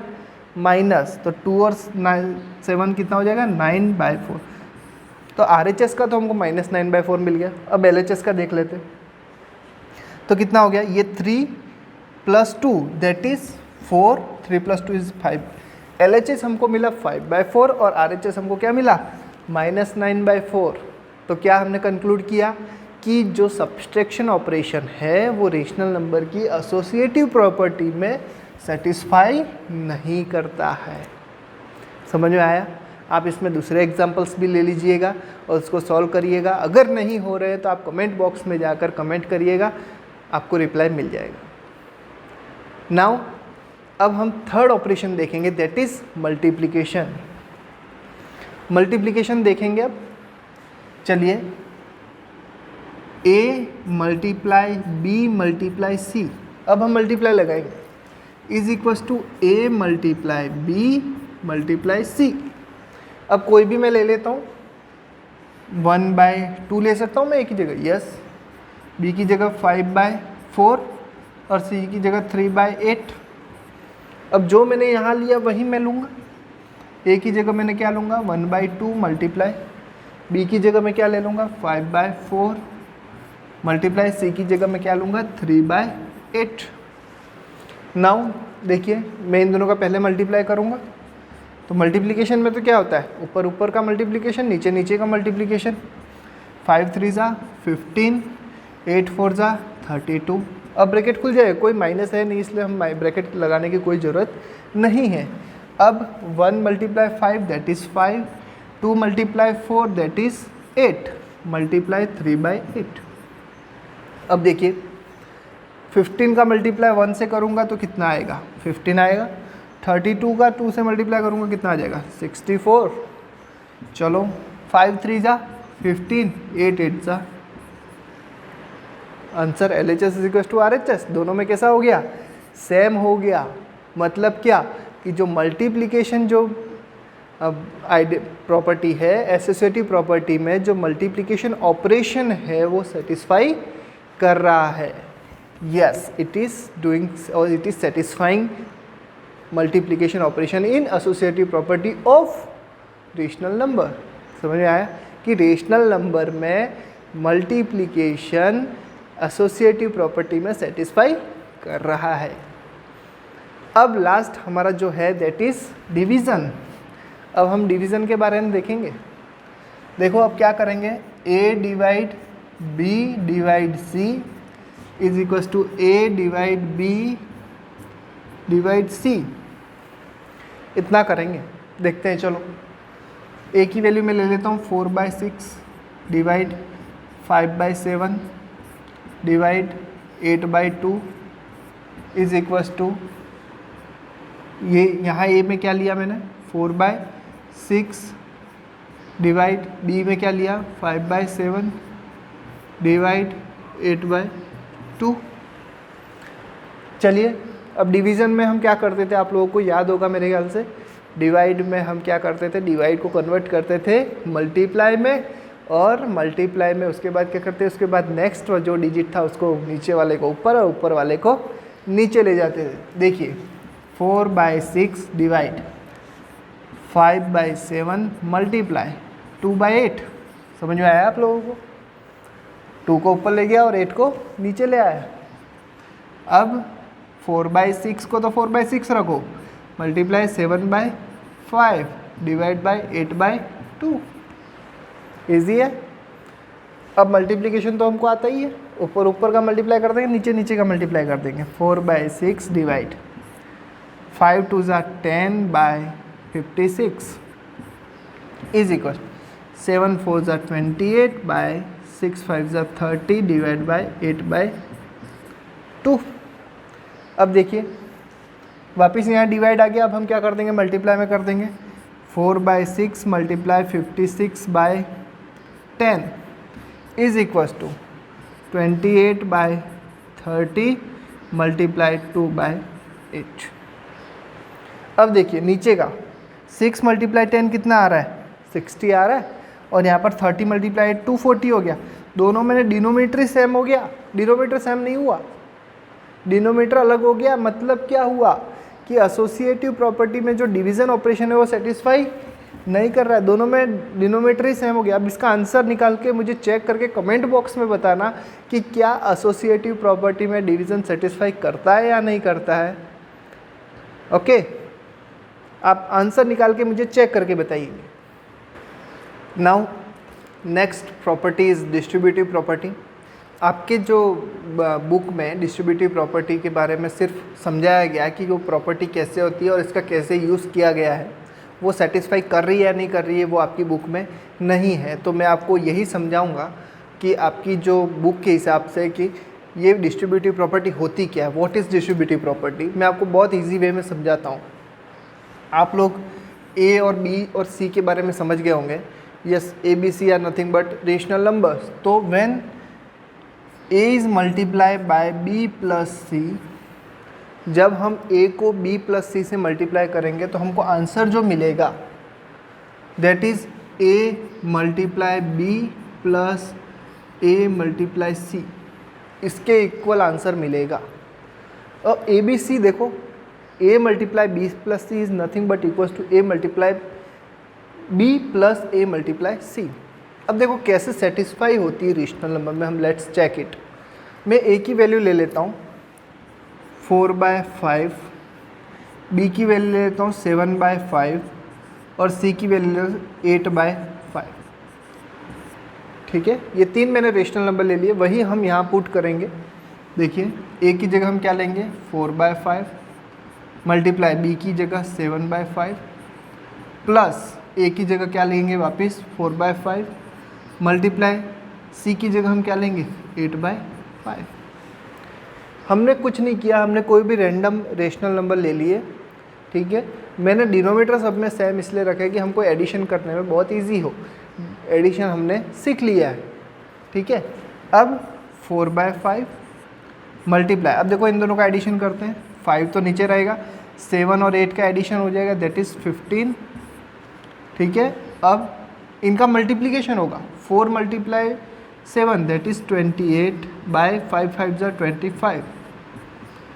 Speaker 1: माइनस, तो 2 और 7 कितना हो जाएगा, 9/4। तो RHS का तो हमको -9/4 मिल गया। अब LHS का देख लेते, तो कितना हो गया, ये 3 + 2 दैट इज़ 4, 3 + 2 इज़ 5। LHS हमको मिला 5/4 और RHS हमको क्या मिला, -9/4। तो क्या हमने कंक्लूड किया कि जो सब्सट्रैक्शन ऑपरेशन है वो रेशनल नंबर की एसोसिएटिव प्रॉपर्टी में सेटिस्फाई नहीं करता है। समझ में आया। आप इसमें दूसरे एग्जांपल्स भी ले लीजिएगा और उसको सॉल्व करिएगा। अगर नहीं हो रहे तो आप कमेंट बॉक्स में जाकर कमेंट करिएगा, आपको रिप्लाई मिल जाएगा। नाउ अब हम थर्ड ऑपरेशन देखेंगे, दैट इज़ मल्टीप्लिकेशन। मल्टीप्लिकेशन देखेंगे अब। चलिए, A multiply B multiply C, अब हम मल्टीप्लाई लगाएंगे, is equals to A multiply B multiply C। अब कोई भी मैं ले लेता हूँ, 1/2 ले सकता हूँ मैं A की जगह, यस, B की जगह 5/4 और C की जगह 3/8। अब जो मैंने यहाँ लिया वही मैं लूँगा। A की जगह मैंने क्या लूँगा, 1/2 मल्टीप्लाई, B की जगह मैं क्या ले लूँगा, 5/4 मल्टीप्लाई, C की जगह मैं क्या लूँगा, 3/8। नाउ देखिए, मैं इन दोनों का पहले मल्टीप्लाई करूँगा, तो मल्टीप्लिकेशन में तो क्या होता है, ऊपर ऊपर का मल्टीप्लिकेशन, नीचे नीचे का मल्टीप्लिकेशन। 5 3 ज़ा 15, 8 4 ज़ा 32। अब ब्रैकेट खुल जाएगा, कोई माइनस है नहीं, इसलिए हम ब्रैकेट लगाने की कोई ज़रूरत नहीं है। अब 1 multiply 5 that is 5, 2 multiply 4 that is 8, multiply 3/8। अब देखिए 15 का मल्टीप्लाई 1 से करूँगा तो कितना आएगा, 15 आएगा। 32 का 2 से मल्टीप्लाई करूँगा कितना आ जाएगा, 64। चलो 5 3 जा 15, 8 8 जा। Answer LHS is equal to RHS, दोनों में कैसा हो गया, सेम हो गया। मतलब क्या कि जो मल्टीप्लिकेशन जो प्रॉपर्टी है, एसोसिएटिव प्रॉपर्टी में जो मल्टीप्लिकेशन ऑपरेशन है वो सेटिस्फाई कर रहा है। यस, इट इज़ डूइंग और it is satisfying multiplication operation in associative property of rational number. समझ में आया कि रेशनल नंबर में मल्टीप्लिकेशन एसोसिएटिव प्रॉपर्टी में सेटिस्फाई कर रहा है। अब लास्ट हमारा जो है दैट इज़ डिवीज़न। अब हम डिवीज़न के बारे में देखेंगे। देखो अब क्या करेंगे, A divide B divide C is equal to A divide B divide C, इतना करेंगे। देखते हैं, चलो A की वैल्यू मैं ले लेता हूँ 4/6 divide 5/7 divide 8/2 is equal to, ये यहाँ A में क्या लिया मैंने 4/6 डिवाइड B में क्या लिया 5/7 डिवाइड 8/2। चलिए अब डिवीज़न में हम क्या करते थे, आप लोगों को याद होगा मेरे ख्याल से, डिवाइड में हम क्या करते थे, डिवाइड को कन्वर्ट करते थे मल्टीप्लाई में, और मल्टीप्लाई में उसके बाद क्या करते, उसके बाद नेक्स्ट जो डिजिट था उसको नीचे वाले को ऊपर और ऊपर वाले को नीचे ले जाते थे। देखिए 4/6 डिवाइड 5/7 मल्टीप्लाई 2/8। समझ में आया आप लोगों को, 2 को ऊपर ले गया और 8 को नीचे ले आया। अब 4/6 को तो 4/6 रखो, मल्टीप्लाई 7/5 डिवाइड बाई 8/2। ईजी है। अब मल्टीप्लिकेशन तो हमको आता ही है, ऊपर ऊपर का मल्टीप्लाई कर देंगे, नीचे नीचे का मल्टीप्लाई कर देंगे। 4/6 divide 5 2 10/56 is equal 7 4 28/6 5 30 divide by 8/2। अब देखिए वापस यहाँ डिवाइड आ गया, अब हम क्या कर देंगे, मल्टीप्लाई में कर देंगे। 4/6 multiply 56/10 is equal to 28/30 multiply 2/8। अब देखिए नीचे का 6 मल्टीप्लाई 10 कितना आ रहा है, 60 आ रहा है, और यहाँ पर 30 मल्टीप्लाई 240 हो गया। दोनों में डिनोमिनेटर ही सेम हो गया, डिनोमिनेटर सेम नहीं हुआ, डिनोमिनेटर अलग हो गया। मतलब क्या हुआ कि एसोसिएटिव प्रॉपर्टी में जो डिवीज़न ऑपरेशन है वो सेटिस्फाई नहीं कर रहा है, दोनों में डिनोमिनेटर ही सेम हो गया। अब इसका आंसर निकाल के मुझे चेक करके कमेंट बॉक्स में बताना कि क्या एसोसिएटिव प्रॉपर्टी में डिवीज़न सेटिस्फाई करता है या नहीं करता है। ओके, आप आंसर निकाल के मुझे चेक करके बताइए। Now next property is distributive property. आपके जो बुक में डिस्ट्रीब्यूटिव प्रॉपर्टी के बारे में सिर्फ समझाया गया कि वो प्रॉपर्टी कैसे होती है और इसका कैसे यूज़ किया गया है, वो सेटिस्फाई कर रही है या नहीं कर रही है वो आपकी बुक में नहीं है। तो मैं आपको यही समझाऊंगा कि आपकी जो बुक के हिसाब से कि ये डिस्ट्रीब्यूटिव प्रॉपर्टी होती क्या है, व्हाट इज़ डिस्ट्रीब्यूटिव प्रॉपर्टी। मैं आपको बहुत ईजी वे में समझाता हूँ। आप लोग ए और बी और सी के बारे में समझ गए होंगे। Yes, A B C are nothing but rational numbers. तो when a is multiply by b plus C, जब हम a को b प्लस सी से मल्टीप्लाई करेंगे तो हमको आंसर जो मिलेगा that is a multiply b plus a multiply C, इसके इक्वल आंसर मिलेगा। और ए बी सी देखो, a multiply b plus C is nothing but equals to a multiply b plus a multiply C. अब देखो कैसे satisfy होती है rational number में, हम लेट्स चेक इट। मैं a की वैल्यू ले लेता हूँ 4/5, b की वैल्यू ले लेता हूँ 7/5 और c की वैल्यू 8/5। ठीक है, ये 3 मैंने रेशनल नंबर ले लिए, वही हम यहाँ पुट करेंगे। देखिए a की जगह हम क्या लेंगे 4/5, मल्टीप्लाई बी की जगह 7/5 प्लस ए की जगह क्या लेंगे वापस 4/5 मल्टीप्लाई सी की जगह हम क्या लेंगे 8/5। हमने कुछ नहीं किया, हमने कोई भी रैंडम रेशनल नंबर ले लिए, ठीक है। मैंने डिनोमीटर सब में सेम इसलिए रखा है कि हमको एडिशन करने में बहुत इजी हो, एडिशन हमने सीख लिया है, ठीक है। अब 4/5 मल्टीप्लाई, अब देखो इन दोनों का एडिशन करते हैं, 5 तो नीचे रहेगा, 7 और 8 का एडिशन हो जाएगा, दैट इज़ 15, ठीक है। अब इनका मल्टीप्लिकेशन होगा, 4 × 7 दैट इज़ 28/5 5 = 25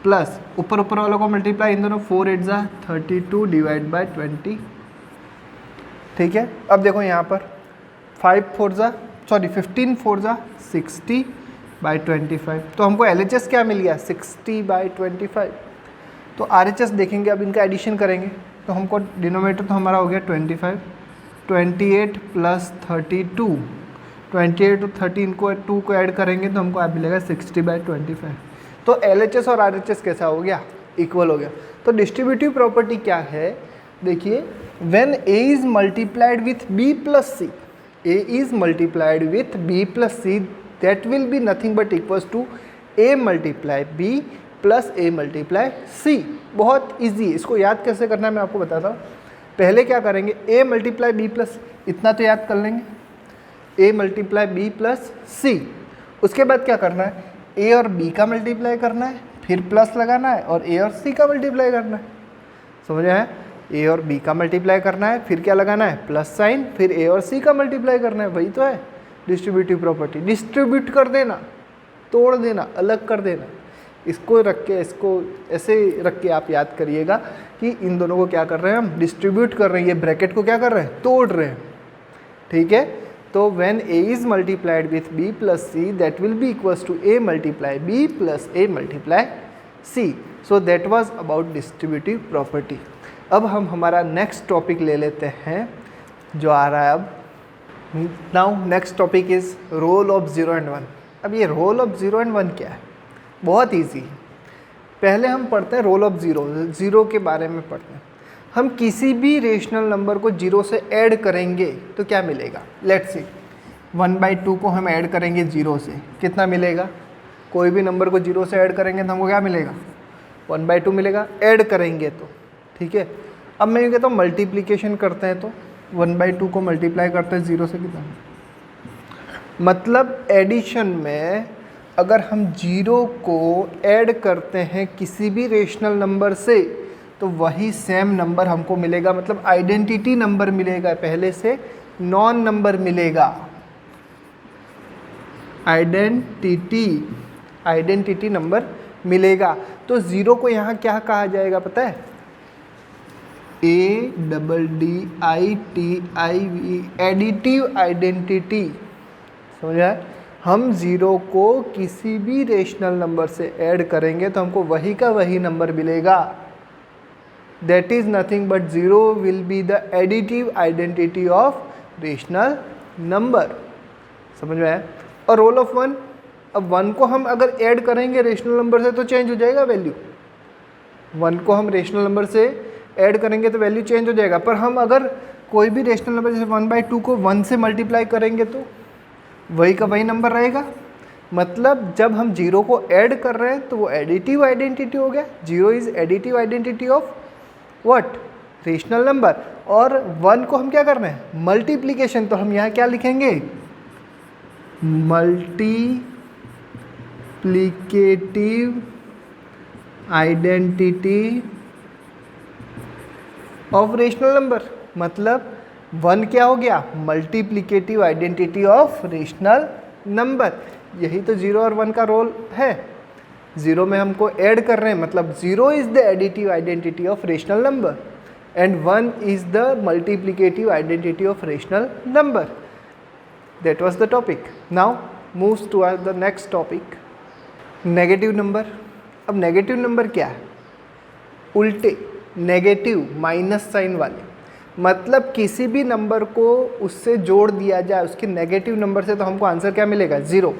Speaker 1: प्लस ऊपर वालों को मल्टीप्लाई इन दोनों 4 8 = 32 /20, ठीक है। अब देखो यहाँ पर 15 4 = 60/25, तो हमको LHS क्या मिल गया 60/25। तो RHS देखेंगे, अब इनका एडिशन करेंगे तो हमको डिनोमिनेटर तो हमारा हो गया 25, 28 + 32, 28 और 13 को 2 को ऐड करेंगे तो हमको मिलेगा 60/25। तो LHS और RHS कैसा हो गया, इक्वल हो गया। तो डिस्ट्रीब्यूटिव प्रॉपर्टी क्या है, देखिए, when A is multiplied with B + C, A is multiplied with B + C, that will be nothing but equals to A × B + A × C। बहुत ईजी, इसको याद कैसे करना है मैं आपको बताता हूँ। पहले क्या करेंगे, A × B + इतना तो याद कर लेंगे, A × B + C। उसके बाद क्या करना है, A और B का मल्टीप्लाई करना है, फिर प्लस लगाना है, और A और C का मल्टीप्लाई करना है। समझ आया, A और B का मल्टीप्लाई करना है, फिर क्या लगाना है प्लस साइन, फिर A और C का मल्टीप्लाई करना है, वही तो है डिस्ट्रीब्यूटिव प्रॉपर्टी। डिस्ट्रीब्यूट कर देना, तोड़ देना, अलग कर देना, इसको रख के, इसको ऐसे रख के आप याद करिएगा कि इन दोनों को क्या कर रहे हैं हम, डिस्ट्रीब्यूट कर रहे हैं, ये ब्रैकेट को क्या कर रहे हैं, तोड़ रहे हैं, ठीक है। तो when A is multiplied with B + C, that will be equals to A × B + A × C। So that was about distributive property. अब हम हमारा नेक्स्ट टॉपिक ले लेते हैं जो आ रहा है अब। Now next topic is role of 0 and 1। अब ये रोल ऑफ 0 and 1 क्या है, बहुत ईजी। पहले हम पढ़ते हैं रोल ऑफ 0 के बारे में पढ़ते हैं। हम किसी भी रेशनल नंबर को 0 से ऐड करेंगे तो क्या मिलेगा, लेट्स सी 1/2 को हम ऐड करेंगे 0 से, कितना मिलेगा, कोई भी नंबर को 0 से ऐड करेंगे तो हमको क्या मिलेगा 1/2 मिलेगा, ऐड करेंगे तो, ठीक है। अब मैं ये कहता हूँ मल्टीप्लिकेशन करते हैं तो 1/2 को मल्टीप्लाई करते हैं 0 से, कितना, मतलब एडिशन में अगर हम 0 को ऐड करते हैं किसी भी रेशनल नंबर से तो वही सेम नंबर हमको मिलेगा, मतलब आइडेंटिटी नंबर मिलेगा, पहले से नॉन नंबर मिलेगा, आइडेंटिटी नंबर मिलेगा। तो 0 को यहाँ क्या कहा जाएगा पता है, ADDITIV, एडिटिव आइडेंटिटी। समझा, हम 0 को किसी भी रेशनल नंबर से ऐड करेंगे तो हमको वही का वही नंबर मिलेगा, that is nothing but 0 will be the additive identity of rational number. समझ में आया। और रोल ऑफ 1, अब 1 को हम अगर ऐड करेंगे रेशनल नंबर से तो चेंज हो जाएगा वैल्यू, 1 को हम रेशनल नंबर से ऐड करेंगे तो वैल्यू चेंज हो जाएगा। पर हम अगर कोई भी रेशनल नंबर जैसे 1/2 को 1 से मल्टीप्लाई करेंगे तो वही का वही नंबर रहेगा, मतलब जब हम 0 को ऐड कर रहे हैं तो वो एडिटिव आइडेंटिटी हो गया। 0 is additive identity of what, rational number. और 1 को हम क्या कर रहे हैं मल्टीप्लिकेशन, तो हम यहाँ क्या लिखेंगे multiplicative identity of rational number, मतलब 1 क्या हो गया multiplicative identity of rational number. यही तो 0 और 1 का रोल है। 0 में हमको ऐड कर रहे हैं, मतलब 0 is the additive identity of rational number and 1 is the multiplicative identity of rational number. That was the topic. Now moves to the next topic, negative number. अब नेगेटिव नंबर क्या है, उल्टे नेगेटिव माइनस साइन वाले, मतलब किसी भी number को उससे जोड़ दिया जाए उसके नेगेटिव नंबर से तो हमको आंसर क्या मिलेगा 0।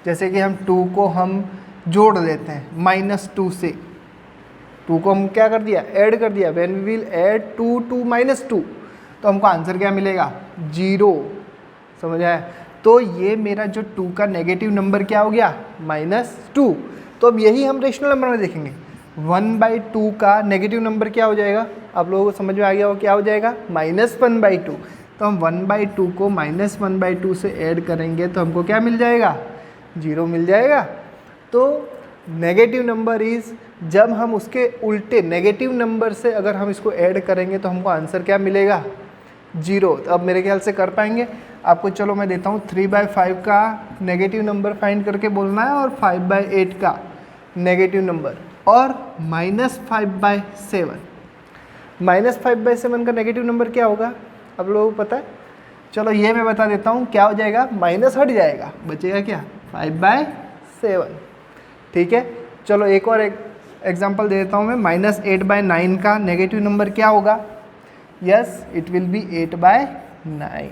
Speaker 1: जैसे कि हम 2 को हम जोड़ देते हैं -2 से, 2 को हम क्या कर दिया, ऐड कर दिया। When we will add 2 to -2 तो हमको आंसर क्या मिलेगा, 0। समझ आया। तो ये मेरा जो 2 का नेगेटिव नंबर क्या हो गया, -2। तो अब यही हम रेशनल नंबर में देखेंगे। 1/2 का नेगेटिव नंबर क्या हो जाएगा, आप लोगों को समझ में आ गया वो क्या हो जाएगा, -1/2। तो हम 1/2 को -1/2 से ऐड करेंगे तो हमको क्या मिल जाएगा, 0 मिल जाएगा। तो नेगेटिव नंबर इज़, जब हम उसके उल्टे नेगेटिव नंबर से अगर हम इसको ऐड करेंगे तो हमको आंसर क्या मिलेगा, 0। तो अब मेरे ख्याल से कर पाएंगे आपको। चलो मैं देता हूँ, 3/5 का नेगेटिव नंबर फाइंड करके बोलना है और 5/8 का नेगेटिव नंबर, और -5/7। -5/7 का नेगेटिव नंबर क्या होगा आप लोगों को पता है। चलो ये मैं बता देता हूँ क्या हो जाएगा, माइनस हट जाएगा, बचेगा क्या, 5/7। ठीक है। चलो एक और एग्जांपल दे देता हूँ मैं। -8/9 का नेगेटिव नंबर क्या होगा, यस इट विल बी 8/9।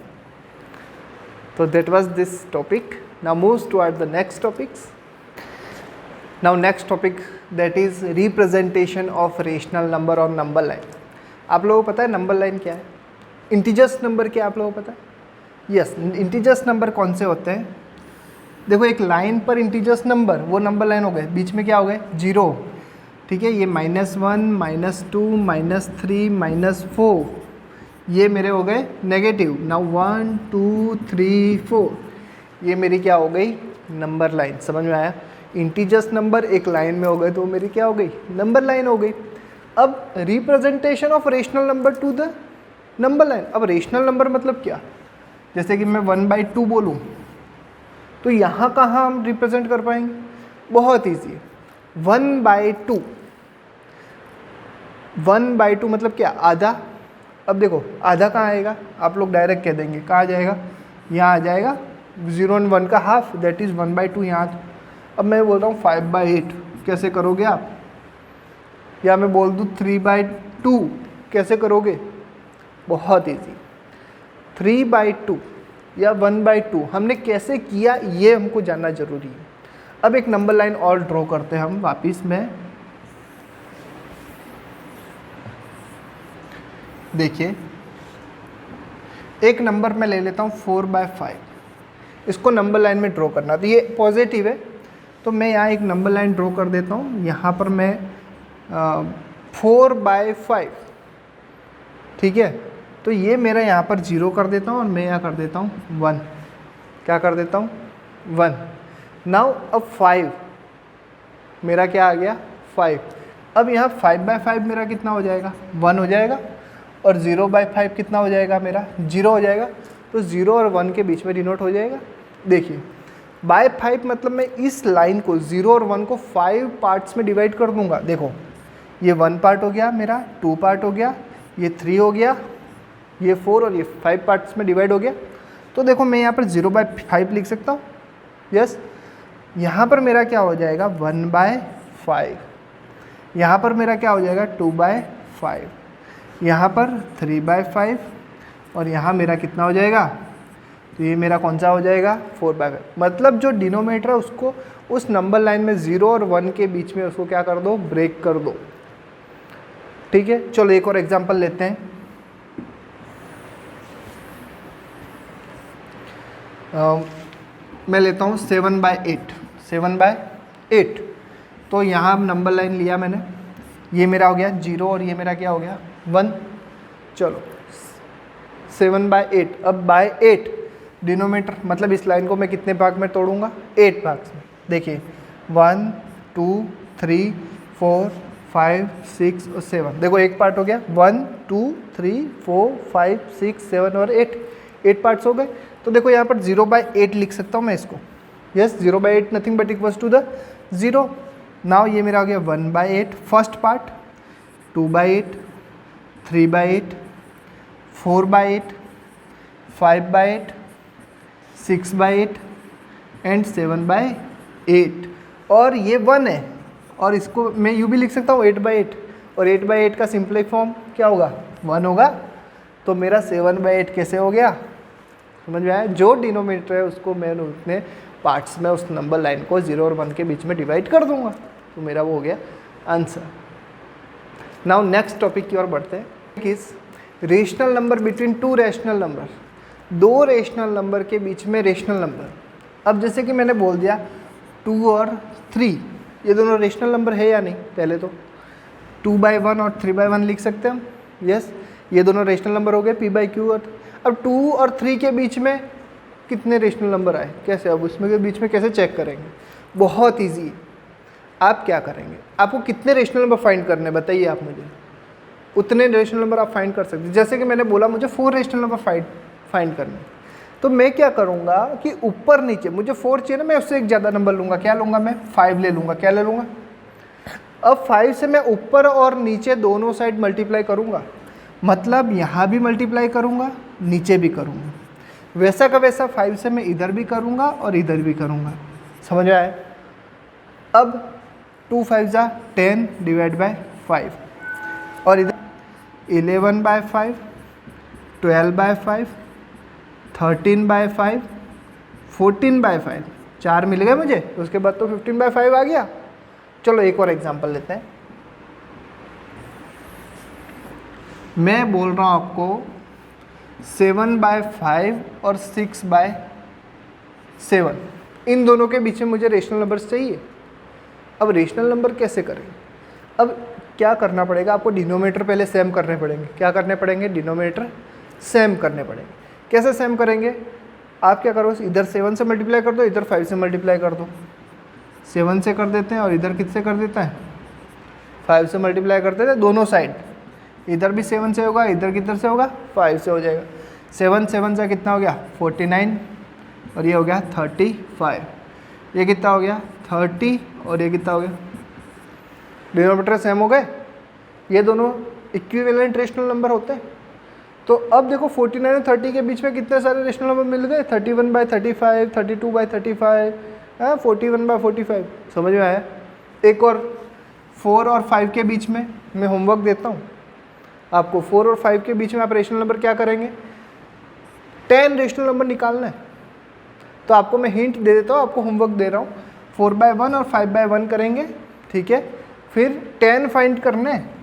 Speaker 1: तो that was this topic. Now moves toward the next topics. Now next topic that is representation of rational number और नंबर लाइन। आप लोगों को पता है नंबर लाइन क्या है, इंटीजर्स नंबर क्या आप लोगों को पता है। यस, इंटीजर्स नंबर कौन से होते हैं, देखो एक लाइन पर इंटीजर्स नंबर, वो नंबर लाइन हो गए, बीच में क्या हो गए, 0। ठीक है, ये -1 -2 -3 -4 ये मेरे हो गए नेगेटिव। नाउ 1 2 3 4 ये मेरी क्या हो गई, नंबर लाइन। समझ में आया। इंटीजर्स नंबर एक लाइन में हो गए तो मेरी क्या हो गई, नंबर लाइन हो गई। अब representation of rational number two the number line. अब रेशनल नंबर मतलब क्या, जैसे कि मैं 1/2 बोलूँ तो यहाँ कहाँ हम रिप्रेजेंट कर पाएंगे, बहुत ईजी है। 1/2 1/2 मतलब क्या, आधा। अब देखो आधा कहाँ आएगा, आप लोग डायरेक्ट कह देंगे कहाँ आ जाएगा, यहाँ आ जाएगा। 0 और 1 का हाफ दैट इज़ 1/2 यहाँ। अब मैं बोल रहा हूँ 5/8 कैसे करोगे आप, या मैं बोल दूँ 3/2 कैसे करोगे, बहुत ईजी। 3/2 या 1/2 हमने कैसे किया ये हमको जानना जरूरी है। अब एक नंबर लाइन और ड्रॉ करते हैं हम वापिस में। देखिए एक नंबर मैं ले लेता हूँ 4/5, इसको नंबर लाइन में ड्रॉ करना, तो ये पॉजिटिव है तो मैं यहाँ एक नंबर लाइन ड्रॉ कर देता हूँ। यहाँ पर मैं 4/5, ठीक है, तो ये मेरा यहाँ पर 0 कर देता हूँ और मैं यहाँ कर देता हूँ 1। क्या कर देता हूँ, 1। नाउ अब 5 मेरा क्या आ गया, 5। अब यहाँ 5/5 मेरा कितना हो जाएगा, 1 हो जाएगा, और 0/5 कितना हो जाएगा मेरा, 0 हो जाएगा। तो 0 और 1 के बीच में डिनोट हो जाएगा। देखिए बाय 5 मतलब मैं इस लाइन को 0 और 1 को 5 पार्ट्स में डिवाइड कर दूंगा। देखो ये 1 पार्ट हो गया मेरा, 2 पार्ट हो गया, ये 3 हो गया, ये 4 और ये 5 पार्ट्स में डिवाइड हो गया। तो देखो मैं यहाँ पर 0/5 लिख सकता हूँ। यस, यहाँ पर मेरा क्या हो जाएगा 1/5, यहाँ पर मेरा क्या हो जाएगा 2/5, यहाँ पर 3/5, और यहाँ मेरा कितना हो जाएगा, तो ये मेरा कौन सा हो जाएगा 4/5। मतलब जो डिनोमिनेटर है उसको उस नंबर लाइन में 0 और 1 के बीच में उसको क्या कर दो, ब्रेक कर दो। ठीक है, चलो एक और एग्जांपल लेते हैं। मैं लेता हूँ 7/8। 7/8 तो यहाँ नंबर लाइन लिया मैंने, ये मेरा हो गया 0 और ये मेरा क्या हो गया 1। चलो 7/8। अब बाय 8 डिनोमिनेटर मतलब इस लाइन को मैं कितने भाग में तोड़ूंगा, 8 भाग में। देखिए 1 2 3 4 5 6 और 7, देखो एक पार्ट हो गया, 1 2 3 4 5 6 7 और 8 पार्ट्स हो गए। तो देखो यहाँ पर 0/8 लिख सकता हूँ मैं इसको। Yes, 0/8 nothing but equals to the 0। नाउ ये मेरा हो गया 1/8 फर्स्ट पार्ट, 2/8 3/8 4/8 5/8 6/8 एंड 7/8, और ये 1 है, और इसको मैं यूँ भी लिख सकता हूँ 8/8, और 8/8 का सिंपल फॉर्म क्या होगा 1 होगा। तो मेरा 7/8 कैसे हो गया, समझ में आया। जो डिनोमिनेटर है उसको मैं उतने पार्ट्स में उस नंबर लाइन को 0 और 1 के बीच में डिवाइड कर दूंगा, तो मेरा वो हो गया आंसर। नाउ नेक्स्ट टॉपिक की ओर बढ़ते हैं, किस rational number between two rational number, दो रेशनल नंबर के बीच में रेशनल नंबर। अब जैसे कि मैंने बोल दिया 2 और 3 ये दोनों रेशनल नंबर है या नहीं, पहले तो 2/1 और 3/1 लिख सकते हैं हम, यस ये दोनों रेशनल नंबर हो गए p/q। अब 2 और 3 के बीच में कितने रेशनल नंबर आए, कैसे, अब उसमें के बीच में कैसे चेक करेंगे, बहुत ईजी। आप क्या करेंगे, आपको कितने रेशनल नंबर फाइंड करने बताइए आप मुझे, उतने रेशनल नंबर आप फाइंड कर सकते हैं। जैसे कि मैंने बोला मुझे 4 रेशनल नंबर फाइंड करने, तो मैं क्या करूँगा कि ऊपर नीचे मुझे 4 चाहिए ना, मैं उससे एक ज़्यादा नंबर लूँगा, क्या लूँगा मैं 5 ले लूँगा, क्या ले लूँगा। अब 5 से मैं ऊपर और नीचे दोनों साइड मल्टीप्लाई करूँगा, मतलब यहाँ भी मल्टीप्लाई करूँगा नीचे भी करूँगा, वैसा का वैसा 5 से मैं इधर भी करूँगा और इधर भी करूँगा, समझ में आया। अब 2 5 जा 10 डिवाइड बाय 5 और इधर 11/5, 12/5, 13/5, 14/5, 4 मिल गए मुझे, उसके बाद तो 15/5 आ गया। चलो एक और एग्जांपल लेते हैं, मैं बोल रहा हूँ आपको 7/5 और 6/7, इन दोनों के बीच में मुझे रेशनल नंबर्स चाहिए। अब रेशनल नंबर कैसे करें, अब क्या करना पड़ेगा आपको, डिनोमिनेटर पहले सेम करने पड़ेंगे। क्या करने पड़ेंगे, डिनोमिनेटर सेम करने पड़ेंगे। कैसे सेम करेंगे, आप क्या करो, इधर 7 से मल्टीप्लाई कर दो, इधर 5 से मल्टीप्लाई कर दो। 7 से कर देते हैं और इधर किससे कर देता है, 5 से मल्टीप्लाई कर देते हैं दोनों साइड, इधर भी 7 से होगा, इधर किधर से होगा 5 से हो जाएगा। 7 7 से कितना हो गया 49 और ये हो गया 35, ये कितना हो गया 30 और ये कितना हो गया, डिनोमिनेटर सेम हो गए, ये दोनों इक्विवेलेंट रेशनल नंबर होते हैं। तो अब देखो 49 और 30 के बीच में कितने सारे रेशनल नंबर मिल गए, 31/35, 32/35, 41/45, समझ में आया। एक और 4 और 5 के बीच में मैं होमवर्क देता हूँ आपको, 4 और 5 के बीच में आप रेशनल नंबर क्या करेंगे, 10 रेशनल नंबर निकालना है। तो आपको मैं हिंट दे देता हूँ, आपको होमवर्क दे रहा हूँ, 4/1 और 5/1 करेंगे, ठीक है, फिर 10 फाइंड करने हैं।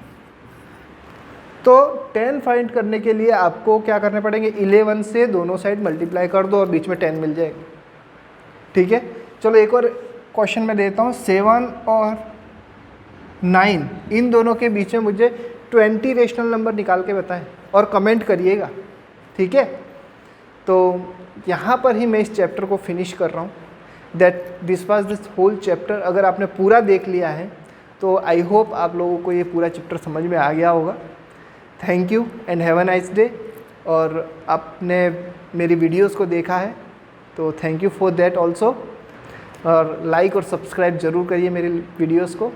Speaker 1: तो 10 फाइंड करने के लिए आपको क्या करने पड़ेंगे, 11 से दोनों साइड मल्टीप्लाई कर दो और बीच में 10 मिल जाएगा, ठीक है। चलो एक और क्वेश्चन मैं देता हूँ, 7 और 9 इन दोनों के बीच में मुझे 20 रेशनल नंबर निकाल के बताएं और कमेंट करिएगा, ठीक है। तो यहाँ पर ही मैं इस चैप्टर को फिनिश कर रहा हूँ। This was this whole chapter. अगर आपने पूरा देख लिया है तो आई होप आप लोगों को ये पूरा चैप्टर समझ में आ गया होगा। Thank you and have a nice day. और आपने मेरी वीडियोस को देखा है तो thank you for that also. और लाइक और सब्सक्राइब ज़रूर करिए मेरी वीडियोस को।